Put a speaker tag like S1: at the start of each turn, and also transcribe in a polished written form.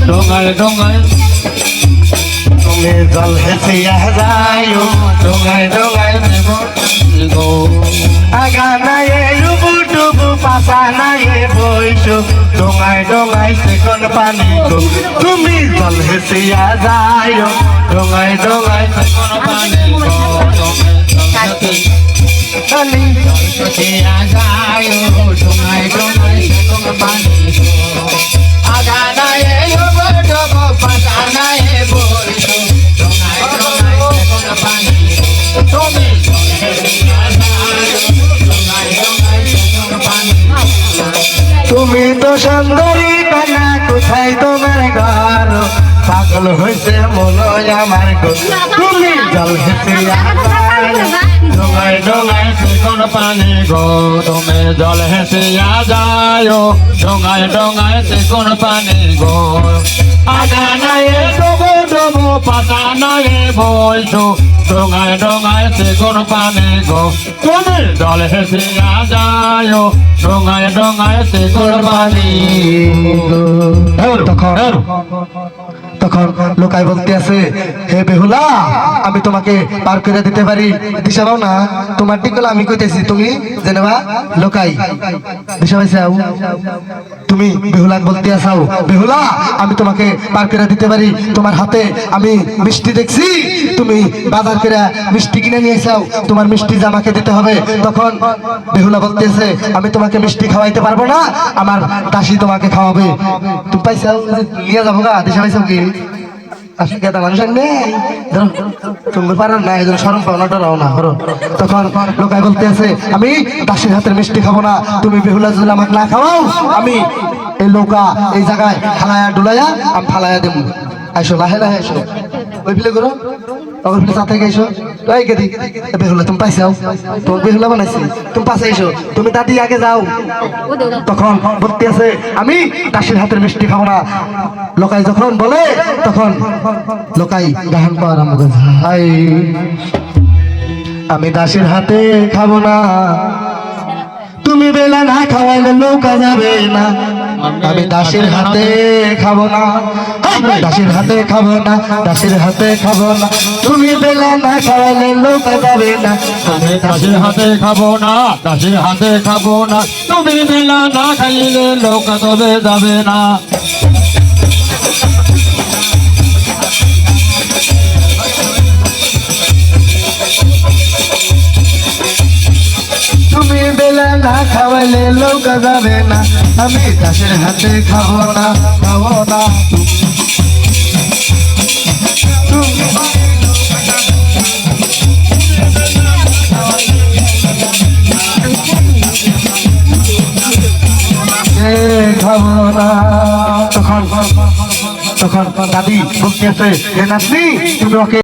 S1: ডোঙায় ডোঙায় তুমি জল হেসিয়া যায় ডোঙায় ডোঙায় দেব গো আগা নাই রুবু টুবু পাশা নাই বইছো ডোঙায় ডোঙায় সেকন পানি গো তুমি জল হেসিয়া যায় ডোঙায় ডোঙায় সেকন পানি গো তুমি হেসিয়া যায় ডোঙায় ডোঙায় সেকন পানি গো আগা নাই রুবু টুবু পাশা নাই বইছো ডোঙায় ডোঙায় সেকন পানি গো তুমি তুমি তো সুন্দরী কন্যা কোথায় তোমার ঘর পাগল হয়েছে মনে আমার গো তুমি জল হেসিয়া ডোঙায় ডোঙায় সেকন পানি গো তুমি জল হেসিয়া যায় ডোঙায় ডোঙায় সেকন পানি গো আগা নাই ডোবো ডোবো পাতা নাই বইছো ডোঙায় ডোঙায় সেকন পানি গো তুমি জল হেসিয়া যায় ডোঙায় ডোঙায় সেকন পানি
S2: তখন লোকাই বলতে আছে হে বেহুলা আমি তোমাকে পার করে দিতে পারি দিশা পাও না তোমার ঠিক হলো আমি কইতেছি তুমি জেনেবা লোকাই দিশা পাইছাও তুমি বেহুলা বলতে আসাও বেহুলা আমি তোমাকে পার করে দিতে পারি তোমার হাতে আমি মিষ্টি দেখছি তুমি বাজার করে মিষ্টি কিনে নিয়ে এসাও তোমার মিষ্টি যে আমাকে দিতে হবে তখন বেহুলা বলতে আছে আমি তোমাকে মিষ্টি খাওয়াইতে পারবো না আমার দাসী তোমাকে খাওয়াবে তুমি পাইছাও নিয়ে যাবো গা দিশা পাইছাও কি আসলে মানুষ নেই তুমি পারো না এই সরম পাও না ডরাও না করো তখন লোকাই বলতে আছে আমি দাসের হাতের মিষ্টি খাবো না তুমি বেহুলা যদি আমাকে না খাওয়াও আমি এই নৌকা এই জায়গায় ফালায়া ডুলাইয়া আমি ফালাইয়া দেবো আইসো লাহে লাহে এসো ওই ফিলে করো ওই ফিলে সাথে এসো এই গেদি বেহুলা তুমি পাইছাও তোমার বেহুলা বানাইছি তুমি পাশে এসো তুমি দাদি আগে যাও তখন বলতে আছে আমি দাসের হাতের মিষ্টি খাবো না লোকাই যখন বলে তখন লোকাই গান পাওয়ার আরম্ভ করে হাই আমি দাসের হাতে খাবো না তুমি বেলা না খাওয়াইলে নৌকা যাবে না আমি দাসের হাতে খাবো না দাসের হাতে খাবো না দাসের হাতে খাবো না তুমি বেলা না খাওয়াইলে নৌকা যাবে না
S1: আমি দাসের হাতে খাবো না দাসের হাতে খাবো না তুমি বেলা না খাইলে নৌকা তবে যাবে না
S2: তুমি বেলা না খাওয়াইলে নৌকা যাবে না আমি দাসের হাতে খাবো না খাবো না খাবো না তখন তখন দাদি বলতেছে হে নাতনি তুমি ওকে